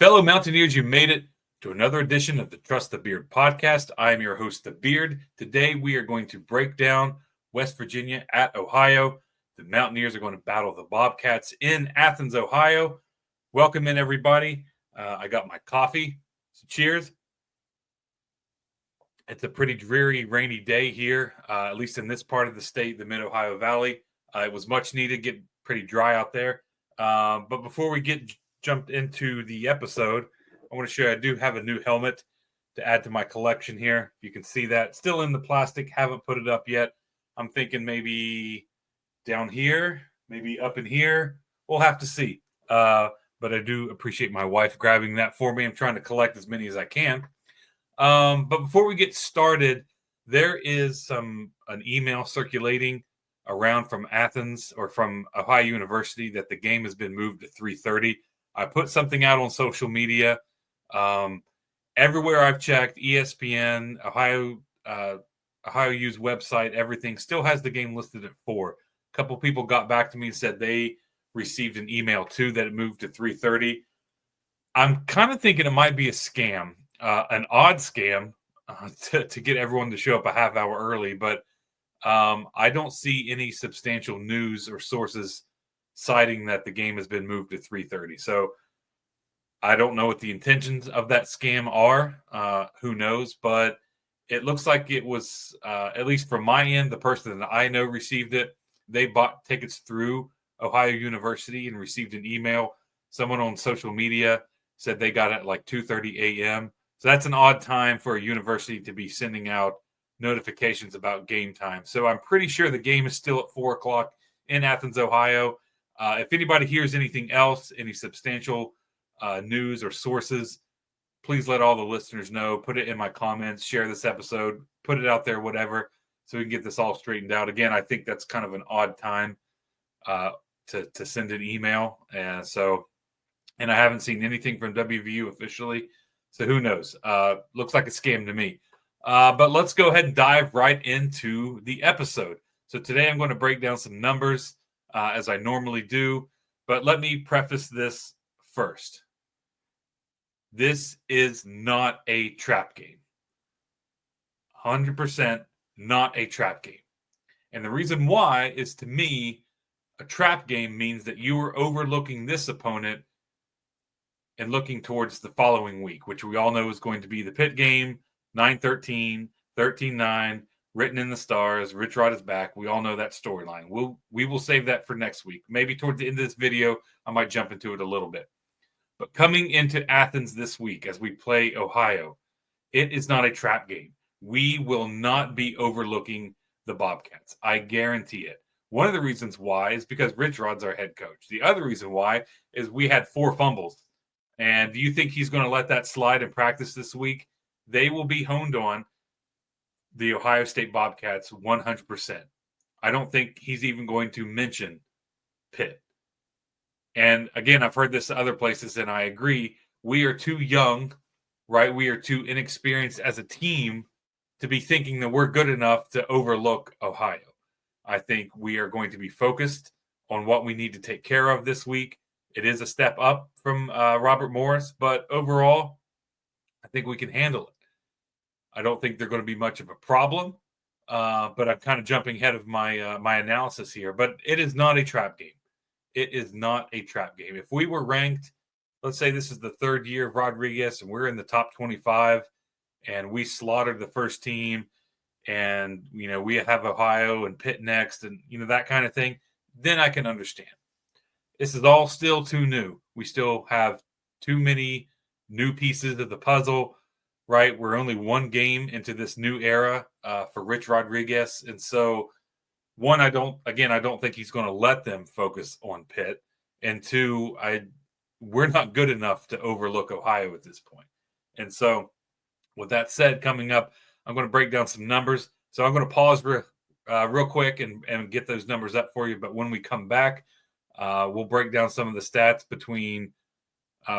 Fellow Mountaineers, you made it to another edition of the Trust the Beard podcast. I am your host, The Beard. Today, we are going to break down West Virginia at Ohio. The Mountaineers are going to battle the Bobcats in Athens, Ohio. Welcome in, everybody. I got my coffee. So cheers. It's a pretty dreary, rainy day here, at least in this part of the state, the Mid-Ohio Valley. It was much needed, get pretty dry out there. But before we jumped into the episode, I want to show you I do have a new helmet to add to my collection here. You can see that. Still in the plastic, haven't put it up yet. I'm thinking maybe down here, maybe up in here. We'll have to see. But I do appreciate my wife grabbing that for me. I'm trying to collect as many as I can. But before we get started, there is an email circulating around from Athens or from Ohio University that the game has been moved to 3:30. I put something out on social media. Everywhere I've checked, ESPN, Ohio U's website, everything still has the game listed at 4. A couple people got back to me and said they received an email too that it moved to 3:30. I'm kind of thinking it might be a scam, an odd scam to get everyone to show up a half hour early, but I don't see any substantial news or sources citing that the game has been moved to 3:30. So I don't know what the intentions of that scam are. Who knows? But it looks like it was, at least from my end, the person that I know received it. They bought tickets through Ohio University and received an email. Someone on social media said they got it at like 2:30 a.m. So that's an odd time for a university to be sending out notifications about game time. So I'm pretty sure the game is still at 4 o'clock in Athens, Ohio. If anybody hears anything else, any substantial news or sources, please let all the listeners know. Put it in my comments, share this episode, put it out there, whatever, so we can get this all straightened out. Again, I think that's kind of an odd time to send an email. And I haven't seen anything from WVU officially. So who knows? Looks like a scam to me. But let's go ahead and dive right into the episode. So today I'm going to break down some numbers as I normally do. But let me preface this first. This is not a trap game. 100% not a trap game. And the reason why is, to me, a trap game means that you are overlooking this opponent and looking towards the following week, which we all know is going to be the Pitt game, 9-13, 13-9, written in the stars. Rich Rod is back. We all know that storyline. We will save that for next week. Maybe towards the end of this video, I might jump into it a little bit. But coming into Athens this week as we play Ohio, it is not a trap game. We will not be overlooking the Bobcats. I guarantee it. One of the reasons why is because Rich Rod's our head coach. The other reason why is we had 4 fumbles. And do you think he's going to let that slide in practice this week? They will be honed on the Ohio State Bobcats 100%. I don't think he's even going to mention Pitt. And again, I've heard this other places, and I agree. We are too young, right? We are too inexperienced as a team to be thinking that we're good enough to overlook Ohio. I think we are going to be focused on what we need to take care of this week. It is a step up from Robert Morris, but overall, I think we can handle it. I don't think they're going to be much of a problem, but I'm kind of jumping ahead of my analysis here. But it is not a trap game. It is not a trap game. If we were ranked, let's say this is the 3rd year of Rodriguez and we're in the top 25 and we slaughtered the first team and, we have Ohio and Pitt next and, that kind of thing, then I can understand. This is all still too new. We still have too many new pieces of the puzzle, right? We're only 1 game into this new era for Rich Rodriguez. And so, one, I don't think he's going to let them focus on Pitt. And 2, we're not good enough to overlook Ohio at this point. And so, with that said, coming up, I'm going to break down some numbers. So I'm going to pause real quick and get those numbers up for you. But when we come back, we'll break down some of the stats between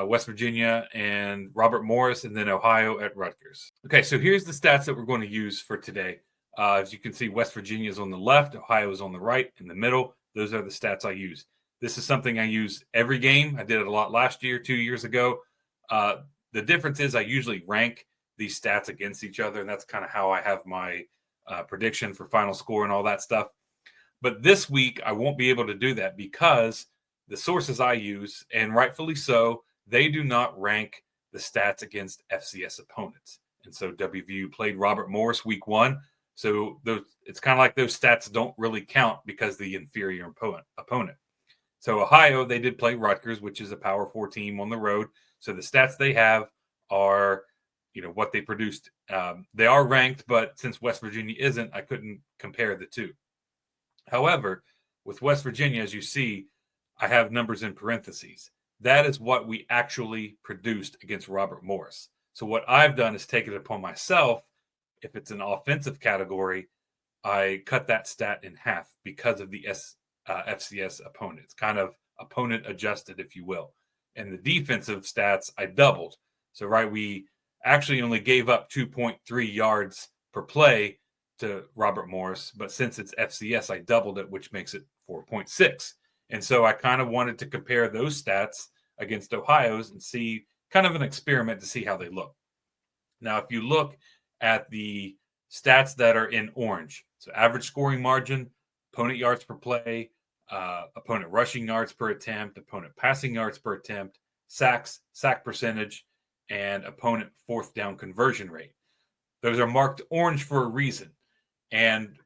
West Virginia and Robert Morris, and then Ohio at Rutgers. Okay, so here's the stats that we're going to use for today. As you can see, West Virginia is on the left, Ohio is on the right, in the middle. Those are the stats I use. This is something I use every game. I did it a lot last year, 2 years ago. The difference is I usually rank these stats against each other, and that's kind of how I have my prediction for final score and all that stuff. But this week, I won't be able to do that because the sources I use, and rightfully so, they do not rank the stats against FCS opponents. And so WVU played Robert Morris week 1. So it's kind of like those stats don't really count because the inferior opponent. So Ohio, they did play Rutgers, which is a Power 4 team on the road. So the stats they have are, what they produced. They are ranked, but since West Virginia isn't, I couldn't compare the two. However, with West Virginia, as you see, I have numbers in parentheses. That is what we actually produced against Robert Morris. So what I've done is take it upon myself. If it's an offensive category, I cut that stat in half because of the FCS opponent. It's kind of opponent adjusted, if you will. And the defensive stats, I doubled. So, we actually only gave up 2.3 yards per play to Robert Morris, but since it's FCS, I doubled it, which makes it 4.6. And so I kind of wanted to compare those stats against Ohio's and see kind of an experiment to see how they look. Now, if you look at the stats that are in orange, so average scoring margin, opponent yards per play, opponent rushing yards per attempt, opponent passing yards per attempt, sacks, sack percentage, and opponent fourth down conversion rate. Those are marked orange for a reason. And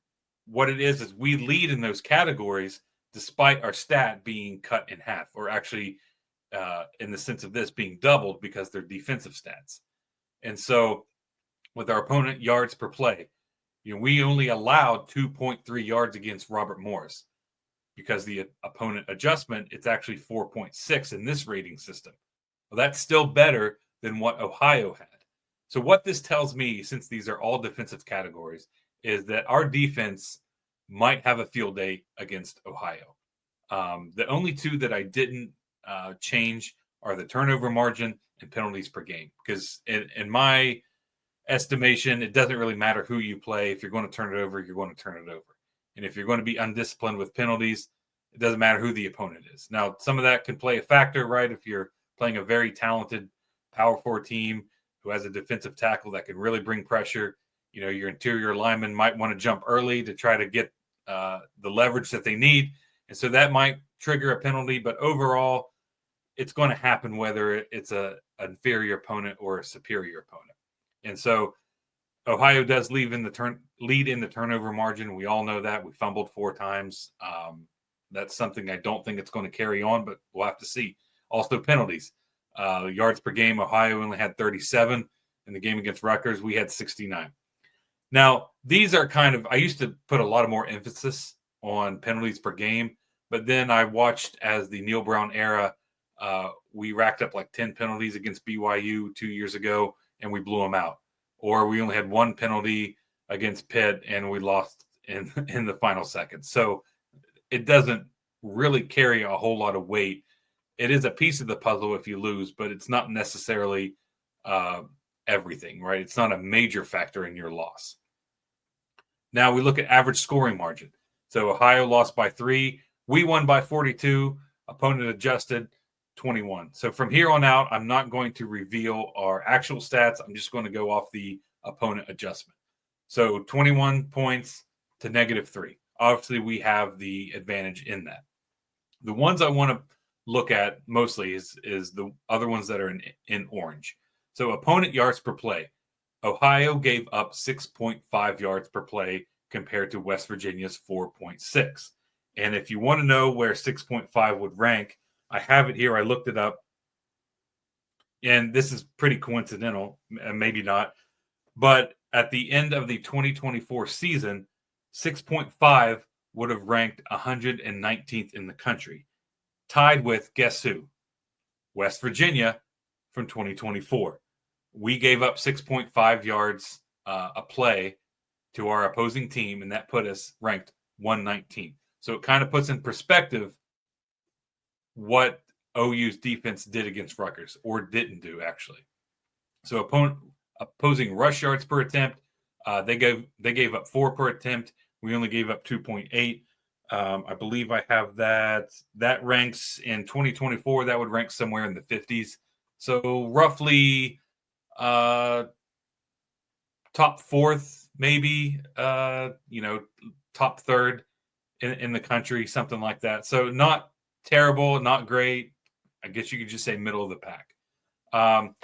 what it is we lead in those categories despite our stat being cut in half, or actually in the sense of this being doubled because they're defensive stats. And so with our opponent yards per play, we only allowed 2.3 yards against Robert Morris because the opponent adjustment, it's actually 4.6 in this rating system. Well, that's still better than what Ohio had. So what this tells me, since these are all defensive categories, is that our defense might have a field day against Ohio. The only two that I didn't change are the turnover margin and penalties per game, because in my estimation, it doesn't really matter who you play. If you're going to turn it over, you're going to turn it over. And if you're going to be undisciplined with penalties, it doesn't matter who the opponent is. Now, some of that can play a factor, right? If you're playing a very talented Power 4 team who has a defensive tackle that can really bring pressure, your interior lineman might want to jump early to try to get the leverage that they need. And so that might trigger a penalty. But overall, it's going to happen whether it's an inferior opponent or a superior opponent. And so Ohio does lead in the turnover margin. We all know that. We fumbled 4 times. That's something I don't think it's going to carry on, but we'll have to see. Also, penalties. Yards per game, Ohio only had 37. In the game against Rutgers, we had 69. Now, these are I used to put a lot more emphasis on penalties per game, but then I watched as the Neil Brown era, we racked up like 10 penalties against BYU 2 years ago, and we blew them out. Or we only had 1 penalty against Pitt, and we lost in the final seconds. So it doesn't really carry a whole lot of weight. It is a piece of the puzzle if you lose, but it's not necessarily everything, right? It's not a major factor in your loss. Now we look at average scoring margin. So Ohio lost by 3. We won by 42. Opponent adjusted 21. So from here on out, I'm not going to reveal our actual stats. I'm just going to go off the opponent adjustment. So 21 points to -3. Obviously, we have the advantage in that. The ones I want to look at mostly is the other ones that are in orange. So opponent yards per play. Ohio gave up 6.5 yards per play compared to West Virginia's 4.6. And if you want to know where 6.5 would rank, I have it here. I looked it up. And this is pretty coincidental, maybe not. But at the end of the 2024 season, 6.5 would have ranked 119th in the country. Tied with, guess who? West Virginia from 2024. We gave up 6.5 yards a play to our opposing team, and that put us ranked 119th. So it kind of puts in perspective what OU's defense did against Rutgers, or didn't do, actually. So opposing rush yards per attempt, they gave up 4 per attempt. We only gave up 2.8. I believe I have that. That ranks in 2024. That would rank somewhere in the 50s. So roughly top fourth, maybe, top third in the country, something like that. So not terrible, not great. I guess you could just say middle of the pack.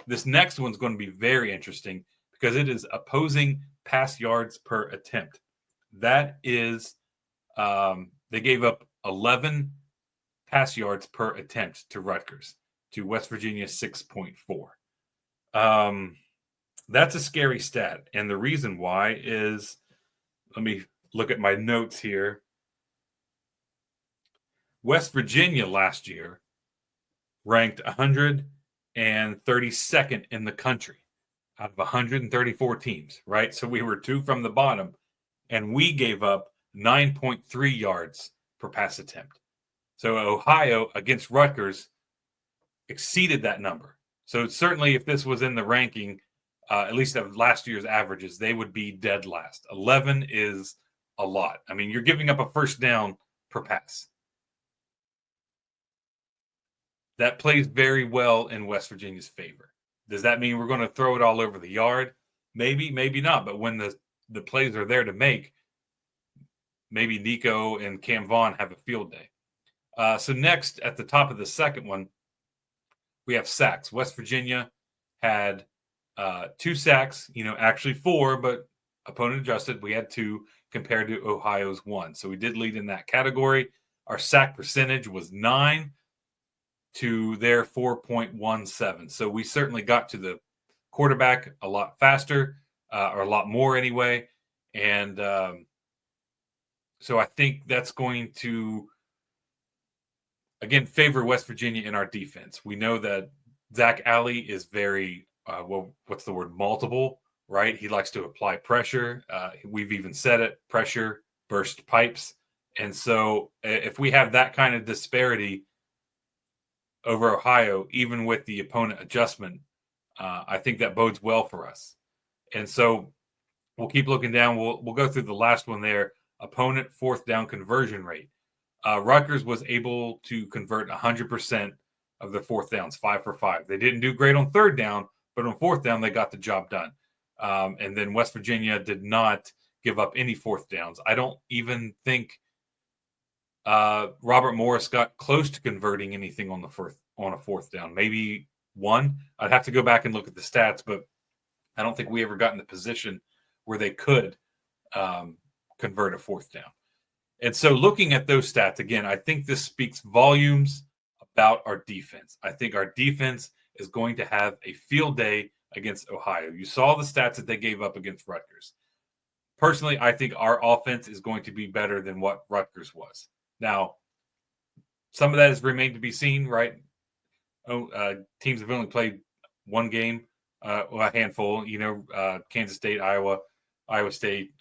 This next one's going to be very interesting because it is opposing pass yards per attempt. That is, they gave up 11 pass yards per attempt to Rutgers, to West Virginia 6.4. That's a scary stat. And the reason why is, let me look at my notes here. West Virginia last year ranked 132nd in the country out of 134 teams, right? So we were 2 from the bottom, and we gave up 9.3 yards per pass attempt. So Ohio against Rutgers exceeded that number. So certainly if this was in the ranking, at least of last year's averages, they would be dead last. 11 is a lot. I mean, you're giving up a first down per pass. That plays very well in West Virginia's favor. Does that mean we're going to throw it all over the yard? Maybe, maybe not. But when the plays are there to make, maybe Nico and Cam Vaughn have a field day. So next, at the top of the second one, we have sacks. West Virginia had 2 sacks, actually 4, but opponent adjusted. We had 2 compared to Ohio's 1. So we did lead in that category. Our sack percentage was 9 to their 4.17. So we certainly got to the quarterback a lot faster, or a lot more anyway. And so I think that's going to, again, favor West Virginia in our defense. We know that Zach Alley is very, what's the word, multiple, right? He likes to apply pressure. We've even said it, pressure, burst pipes. And so if we have that kind of disparity over Ohio, even with the opponent adjustment, I think that bodes well for us. And so we'll keep looking down. We'll go through the last one there. Opponent fourth down conversion rate. Rutgers was able to convert 100% of their fourth downs, 5 for 5. They didn't do great on third down, but on fourth down, they got the job done. And then West Virginia did not give up any fourth downs. I don't even think Robert Morris got close to converting anything on a fourth down. Maybe one. I'd have to go back and look at the stats, but I don't think we ever got in the position where they could convert a fourth down. And so looking at those stats, again, I think this speaks volumes about our defense. I think our defense is going to have a field day against Ohio. You saw the stats that they gave up against Rutgers. Personally, I think our offense is going to be better than what Rutgers was. Now, some of that has remained to be seen, right? Teams have only played one game, a handful, Kansas State, Iowa State,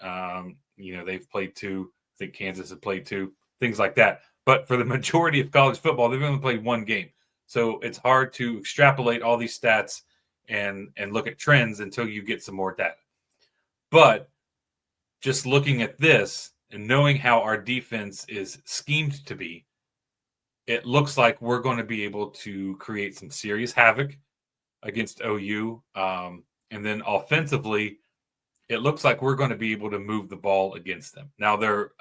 they've played 2. I think Kansas has played 2, things like that. But for the majority of college football, they've only played one game. So it's hard to extrapolate all these stats and look at trends until you get some more data. But just looking at this and knowing how our defense is schemed to be, it looks like we're going to be able to create some serious havoc against OU. And then offensively, it looks like we're going to be able to move the ball against them. Now, their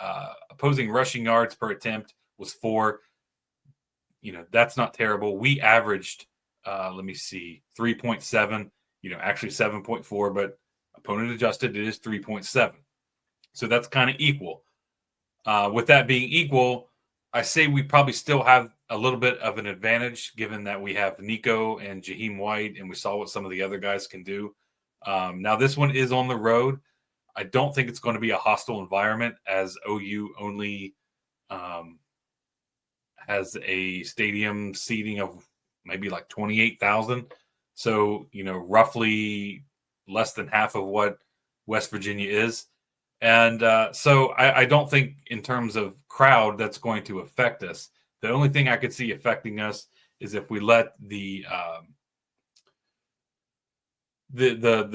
opposing rushing yards per attempt was 4. That's not terrible. We averaged, 3.7, actually 7.4, but opponent adjusted, it is 3.7. So that's kind of equal. With that being equal, I say we probably still have a little bit of an advantage given that we have Nico and Jaheim White, and we saw what some of the other guys can do. Now, this one is on the road. I don't think it's going to be a hostile environment as OU only has a stadium seating of maybe like 28,000. So, roughly less than half of what West Virginia is. And so I don't think in terms of crowd that's going to affect us. The only thing I could see affecting us is if we let the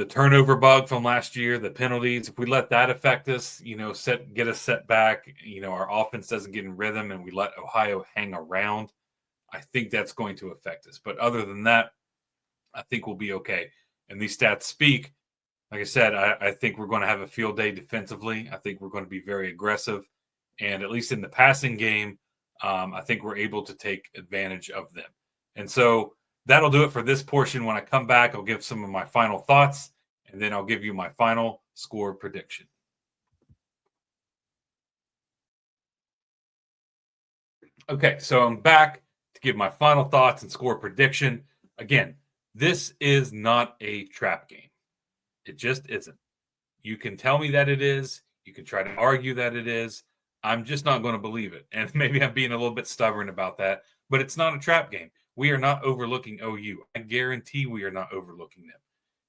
turnover bug from last year, the penalties, if we let that affect us, get us set back, our offense doesn't get in rhythm and we let Ohio hang around, I think that's going to affect us. But other than that, I think we'll be okay. And these stats speak. Like I said, I think we're going to have a field day defensively. I think we're going to be very aggressive. And at least in the passing game, I think we're able to take advantage of them. And so that'll do it for this portion. When I come back, I'll give some of my final thoughts, and then I'll give you my final score prediction. Okay, so I'm back to give my final thoughts and score prediction. Again, this is not a trap game. It just isn't. You can tell me that it is. You can try to argue that it is. I'm just not going to believe it. And maybe I'm being a little bit stubborn about that, but it's not a trap game. We are not overlooking OU. I guarantee we are not overlooking them.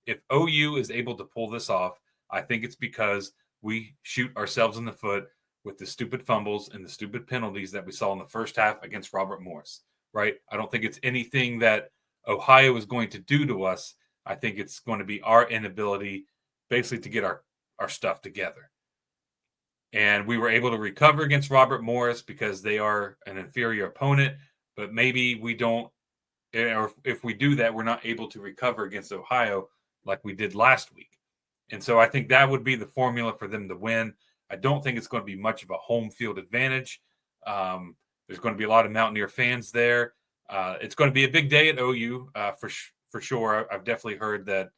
If OU is able to pull this off, I think it's because we shoot ourselves in the foot with the stupid fumbles and the stupid penalties that we saw in the first half against Robert Morris, right? I don't think it's anything that Ohio is going to do to us. I think it's going to be our inability basically to get our stuff together. And we were able to recover against Robert Morris because they are an inferior opponent, but maybe we don't, or if we do that, we're not able to recover against Ohio like we did last week. And so I think that would be the formula for them to win. I don't think it's going to be much of a home field advantage. There's going to be a lot of Mountaineer fans there. It's going to be a big day at OU for sure. I've definitely heard that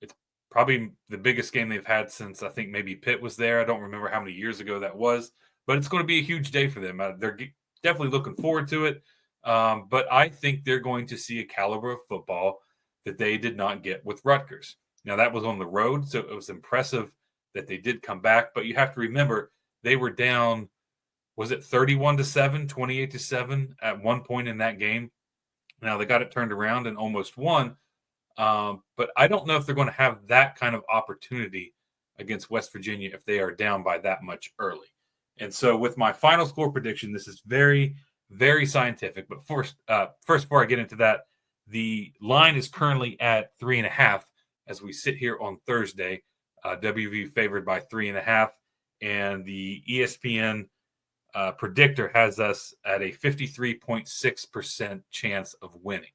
it's probably the biggest game they've had since I think maybe Pitt was there. I don't remember how many years ago that was, but it's going to be a huge day for them. They're definitely looking forward to it. But I think they're going to see a caliber of football that they did not get with Rutgers. Now, that was on the road, so it was impressive that they did come back. But you have to remember, they were down, was it 31-7, 28-7 at one point in that game? Now, they got it turned around and almost won. But I don't know if they're going to have that kind of opportunity against West Virginia if they are down by that much early. And so with my final score prediction, this is very, very scientific. But first, before I get into that, the line is currently at 3.5 as we sit here on Thursday. WVU favored by 3.5, and the ESPN predictor has us at a 53.6% chance of winning.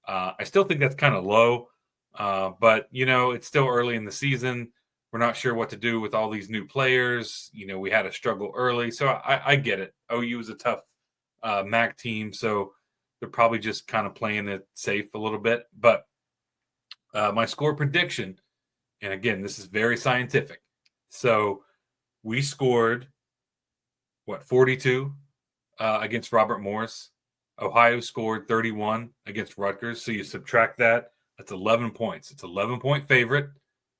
I still think that's kind of low, but, it's still early in the season. We're not sure what to do with all these new players. We had a struggle early, so I get it. OU is a tough MAC team, so they're probably just kind of playing it safe a little bit. But my score prediction, and again, this is very scientific. So we scored, 42 against Robert Morris. Ohio scored 31 against Rutgers. So you subtract that, that's 11 points. It's 11-point favorite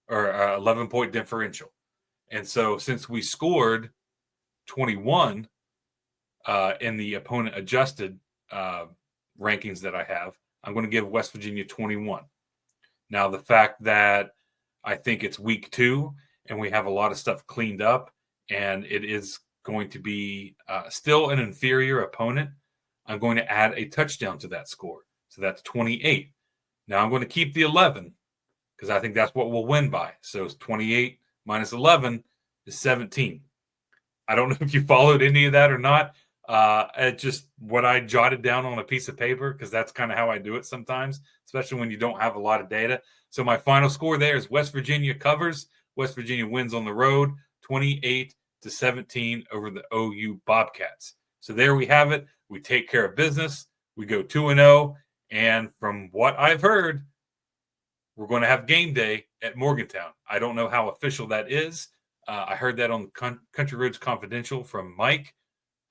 or 11-point differential. And so since we scored 21 in the opponent adjusted rankings that I have, I'm going to give West Virginia 21. Now, the fact that I think it's week 2 and we have a lot of stuff cleaned up and it is going to be still an inferior opponent, I'm going to add a touchdown to that score. So that's 28. Now I'm going to keep the 11 because I think that's what we'll win by. So it's 28 minus 11 is 17. I don't know if you followed any of that or not. It's just what I jotted down on a piece of paper because that's kind of how I do it sometimes, especially when you don't have a lot of data. So my final score there is West Virginia covers. West Virginia wins on the road, 28-17 over the OU Bobcats. So there we have it. We take care of business. We go 2-0. And from what I've heard, we're going to have game day at Morgantown. I don't know how official that is. I heard that on Country Roads Confidential from Mike.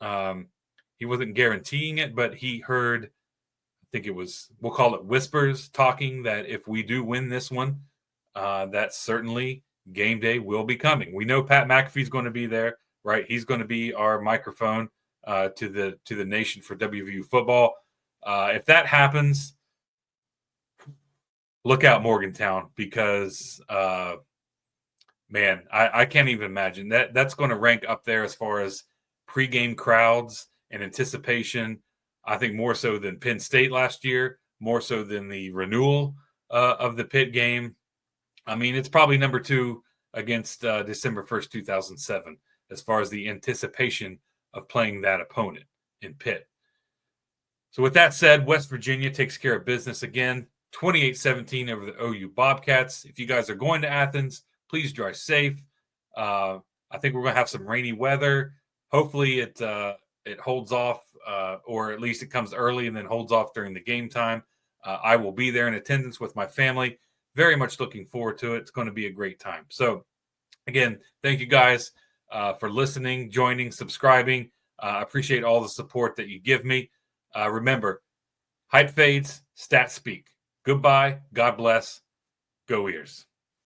He wasn't guaranteeing it, but he heard, I think it was, we'll call it whispers, talking that if we do win this one, that certainly game day will be coming. We know Pat McAfee's going to be there, right? He's going to be our microphone to the nation for WVU football. If that happens, look out Morgantown because, man, I can't even imagine that's going to rank up there as far as pregame crowds and anticipation. I think more so than Penn State last year, more so than the renewal of the Pitt game. I mean, it's probably number 2 against December 1st, 2007, as far as the anticipation of playing that opponent in Pitt. So with that said, West Virginia takes care of business again, 28-17 over the OU Bobcats. If you guys are going to Athens, please drive safe. I think we're going to have some rainy weather. Hopefully it holds off, or at least it comes early and then holds off during the game time. I will be there in attendance with my family. Very much looking forward to it. It's going to be a great time. So again, thank you guys for listening, joining, subscribing. I appreciate all the support that you give me. Remember, hype fades, stats speak. Goodbye. God bless. Go Ears.